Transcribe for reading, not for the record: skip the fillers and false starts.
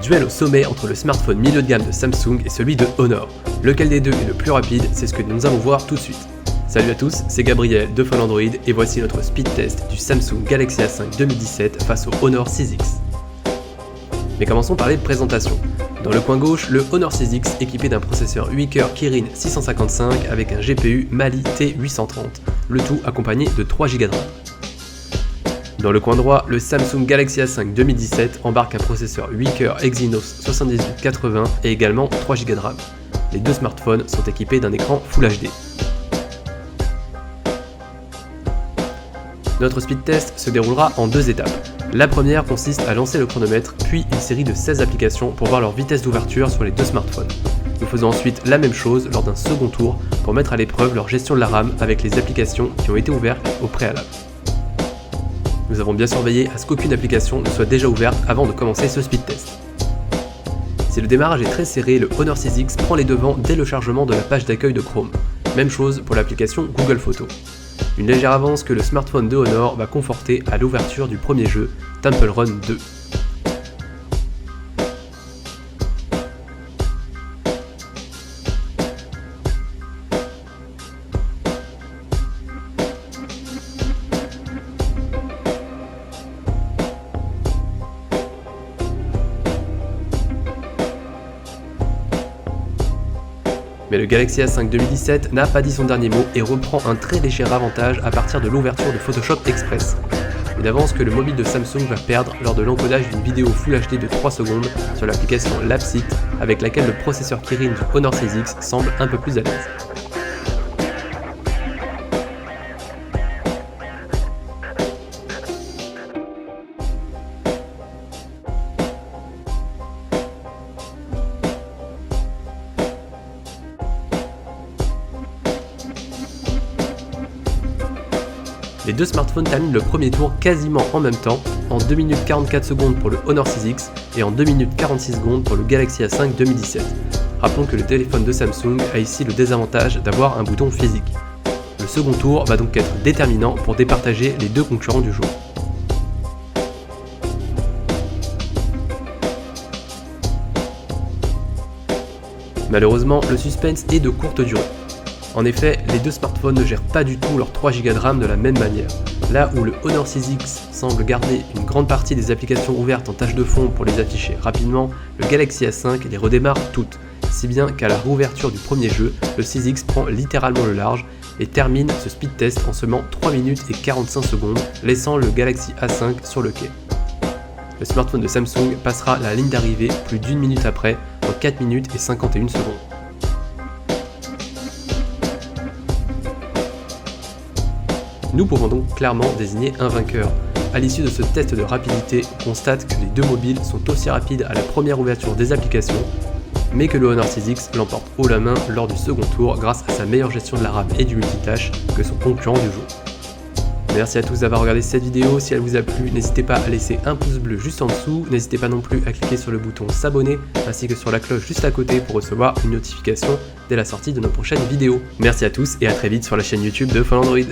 duel au sommet entre le smartphone milieu de gamme de Samsung et celui de Honor. Lequel des deux est le plus rapide, c'est ce que nous allons voir tout de suite. Salut à tous, c'est Gabriel de Fall Android et voici notre speed test du Samsung Galaxy A5 2017 face au Honor 6X. Mais commençons par les présentations. Dans le coin gauche, le Honor 6X équipé d'un processeur 8 coeurs Kirin 655 avec un GPU Mali T830, le tout accompagné de 3 Go de RAM. Dans le coin droit, le Samsung Galaxy A5 2017 embarque un processeur 8 coeurs Exynos 7880 et également 3 Go de RAM. Les deux smartphones sont équipés d'un écran Full HD. Notre speed test se déroulera en deux étapes. La première consiste à lancer le chronomètre, puis une série de 16 applications pour voir leur vitesse d'ouverture sur les deux smartphones. Nous faisons ensuite la même chose lors d'un second tour pour mettre à l'épreuve leur gestion de la RAM avec les applications qui ont été ouvertes au préalable. Nous avons bien surveillé à ce qu'aucune application ne soit déjà ouverte avant de commencer ce speed test. Si le démarrage est très serré, le Honor 6X prend les devants dès le chargement de la page d'accueil de Chrome. Même chose pour l'application Google Photos. Une légère avance que le smartphone de Honor va conforter à l'ouverture du premier jeu, Temple Run 2. Mais le Galaxy A5 2017 n'a pas dit son dernier mot et reprend un très léger avantage à partir de l'ouverture de Photoshop Express. Une avance que le mobile de Samsung va perdre lors de l'encodage d'une vidéo Full HD de 3 secondes sur l'application Lapsit avec laquelle le processeur Kirin du Honor 6X semble un peu plus à l'aise. Les deux smartphones terminent le premier tour quasiment en même temps, en 2 minutes 44 secondes pour le Honor 6X et en 2 minutes 46 secondes pour le Galaxy A5 2017. Rappelons que le téléphone de Samsung a ici le désavantage d'avoir un bouton physique. Le second tour va donc être déterminant pour départager les deux concurrents du jour. Malheureusement, le suspense est de courte durée. En effet, les deux smartphones ne gèrent pas du tout leurs 3 Go de RAM de la même manière. Là où le Honor 6X semble garder une grande partie des applications ouvertes en tâche de fond pour les afficher rapidement, le Galaxy A5 les redémarre toutes, si bien qu'à la réouverture du premier jeu, le 6X prend littéralement le large et termine ce speed test en seulement 3 minutes et 45 secondes, laissant le Galaxy A5 sur le quai. Le smartphone de Samsung passera la ligne d'arrivée plus d'1 minute après, en 4 minutes et 51 secondes. Nous pouvons donc clairement désigner un vainqueur. À l'issue de ce test de rapidité, on constate que les deux mobiles sont aussi rapides à la première ouverture des applications, mais que le Honor 6X l'emporte haut la main lors du second tour grâce à sa meilleure gestion de la RAM et du multitâche que son concurrent du jour. Merci à tous d'avoir regardé cette vidéo, si elle vous a plu, n'hésitez pas à laisser un pouce bleu juste en dessous, n'hésitez pas non plus à cliquer sur le bouton s'abonner ainsi que sur la cloche juste à côté pour recevoir une notification dès la sortie de nos prochaines vidéos. Merci à tous et à très vite sur la chaîne YouTube de Fall Android.